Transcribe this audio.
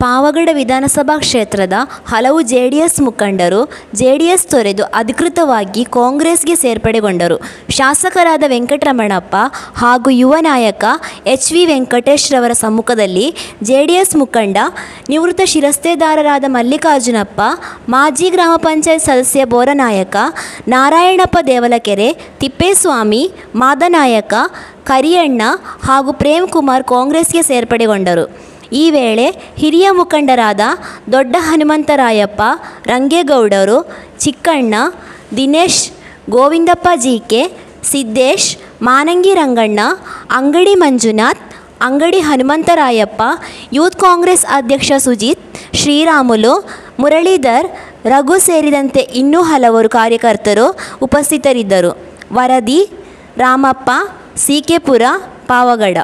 ಪಾವಗಡ ವಿಧಾನಸಭಾ ಕ್ಷೇತ್ರದ ಹಲವು ಜೆಡಿಎಸ್ ಮುಖಂಡರು ಜೆಡಿಎಸ್ ತೊರೆದು ಅಧಿಕೃತವಾಗಿ ಕಾಂಗ್ರೆಸ್ಗೆ ಸೇರ್ಪಡೆಗೊಂಡರು. ಶಾಸಕರಾದ ವೆಂಕಟರಮಣಪ್ಪ ಹಾಗೂ ಯುವ ನಾಯಕ ಎಚ್.ವಿ. ವೆಂಕಟೇಶ್ ರವರ ಸಮ್ಮುಖದಲ್ಲಿ ಜೆಡಿಎಸ್ ಮುಖಂಡ, ನಿವೃತ್ತ ಶಿರಸ್ತೇದಾರರಾದ ಮಲ್ಲಿಕಾರ್ಜುನಪ್ಪ, ಮಾಜಿ ಗ್ರಾಮ ಪಂಚಾಯತ್ ಸದಸ್ಯ ಬೋರನಾಯಕ, ನಾರಾಯಣಪ್ಪ ದೇವಲಕೆರೆ, ತಿಪ್ಪೇಸ್ವಾಮಿ, ಮಾದನಾಯಕ, ಕರಿಯಣ್ಣ ಹಾಗೂ ಪ್ರೇಮ್ ಕುಮಾರ್ ಕಾಂಗ್ರೆಸ್ಗೆ ಸೇರ್ಪಡೆಗೊಂಡರು. ಈ ವೇಳೆ ಹಿರಿಯ ಮುಖಂಡರಾದ ದೊಡ್ಡ ಹನುಮಂತರಾಯಪ್ಪ, ರಂಗೇಗೌಡರು, ಚಿಕ್ಕಣ್ಣ, ದಿನೇಶ್, ಗೋವಿಂದಪ್ಪ ಜಿಕೆ, ಸಿದ್ದೇಶ್, ಮಾನಂಗಿ ರಂಗಣ್ಣ, ಅಂಗಡಿ ಮಂಜುನಾಥ್, ಅಂಗಡಿ ಹನುಮಂತರಾಯಪ್ಪ, ಯೂತ್ ಕಾಂಗ್ರೆಸ್ ಅಧ್ಯಕ್ಷ ಸುಜಿತ್, ಶ್ರೀರಾಮುಲು, ಮುರಳೀಧರ್, ರಘು ಸೇರಿದಂತೆ ಇನ್ನೂ ಹಲವರು ಕಾರ್ಯಕರ್ತರು ಉಪಸ್ಥಿತರಿದ್ದರು. ವರದಿ ರಾಮಪ್ಪ, ಸಿ.ಕೆ. ಪುರ, ಪಾವಗಡ.